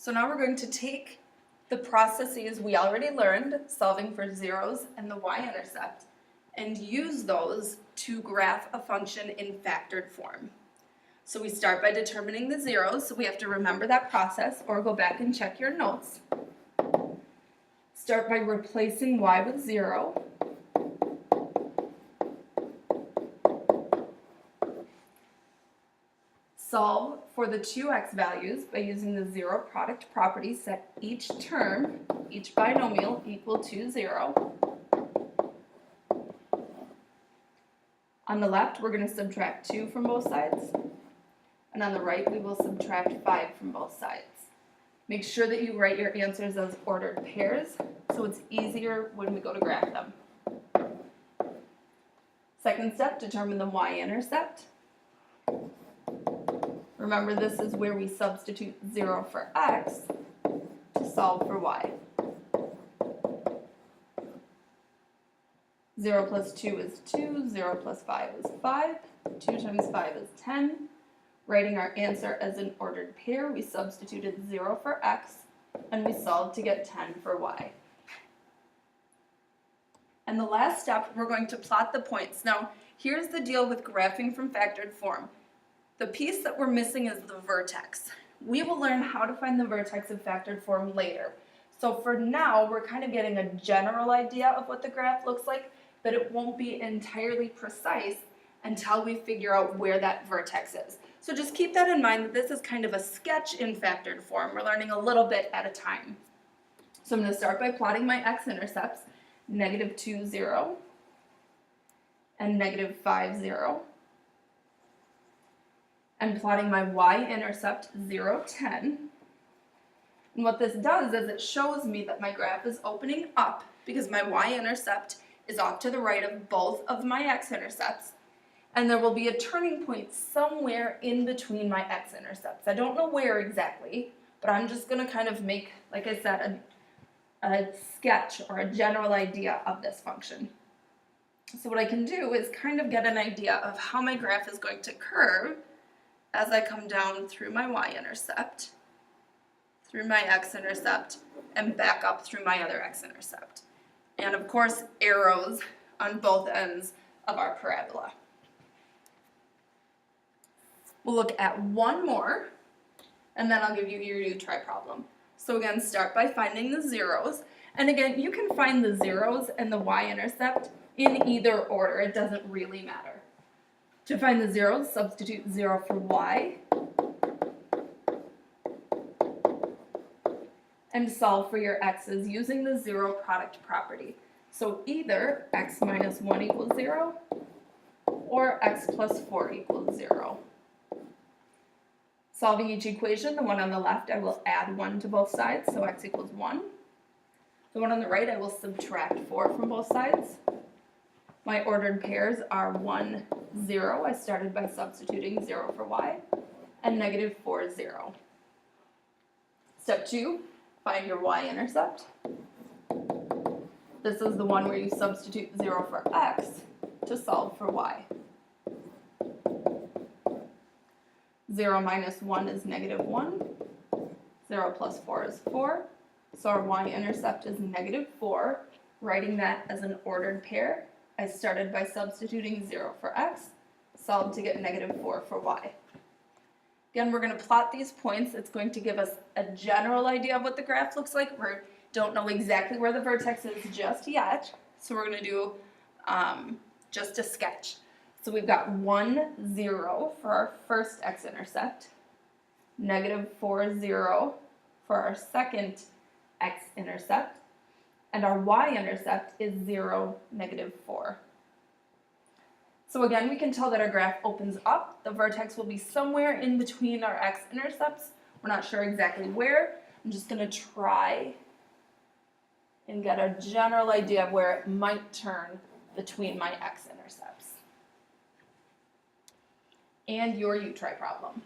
So now we're going to take the processes we already learned, solving for zeros and the y-intercept, and use those to graph a function in factored form. So we start by determining the zeros, so we have to remember that process or go back and check your notes. Start by replacing y with 0. Solve for the two x values by using the zero product property, set each term, each binomial equal to 0. On the left, we're going to subtract 2 from both sides, and on the right, we will subtract 5 from both sides. Make sure that you write your answers as ordered pairs, so it's easier when we go to graph them. Second step, determine the y-intercept. Remember, this is where we substitute 0 for x to solve for y. 0 plus 2 is 2, 0 plus 5 is 5, 2 times 5 is 10. Writing our answer as an ordered pair, we substituted 0 for x, and we solved to get 10 for y. And the last step, we're going to plot the points. Now, here's the deal with graphing from factored form. The piece that we're missing is the vertex. We will learn how to find the vertex in factored form later. So for now, we're kind of getting a general idea of what the graph looks like, but it won't be entirely precise until we figure out where that vertex is. So just keep that in mind, that this is kind of a sketch in factored form. We're learning a little bit at a time. So I'm going to start by plotting my x-intercepts, -2, 0, and -5, 0. And plotting my y-intercept, 0, 10. And what this does is it shows me that my graph is opening up because my y-intercept is off to the right of both of my x-intercepts, and there will be a turning point somewhere in between my x-intercepts. I don't know where exactly, but I'm just going to kind of make, like I said, a sketch or a general idea of this function. So what I can do is kind of get an idea of how my graph is going to curve as I come down through my y-intercept, through my x-intercept, and back up through my other x-intercept. And of course, arrows on both ends of our parabola. We'll look at one more, and then I'll give you your U-try problem. So again, start by finding the zeros. And again, you can find the zeros and the y-intercept in either order. It doesn't really matter. To find the zeros, substitute 0 for y and solve for your x's using the zero product property. So either x minus 1 equals 0 or x plus 4 equals 0. Solving each equation, the one on the left, I will add 1 to both sides, so x equals 1. The one on the right, I will subtract 4 from both sides. My ordered pairs are 1, 0. I started by substituting 0 for y, and -4, 0. Step 2, find your y-intercept. This is the one where you substitute 0 for x to solve for y. 0 minus 1 is -1. 0 plus 4 is 4. So our y-intercept is -4. Writing that as an ordered pair, I started by substituting 0 for x, solved to get -4 for y. Again, we're going to plot these points. It's going to give us a general idea of what the graph looks like. We don't know exactly where the vertex is just yet, so we're going to do just a sketch. So we've got 1, 0 for our first x-intercept, -4, 0 for our second x-intercept, and our y-intercept is 0, -4. So again, we can tell that our graph opens up. The vertex will be somewhere in between our x-intercepts. We're not sure exactly where. I'm just going to try and get a general idea of where it might turn between my x-intercepts. And your U-try problem.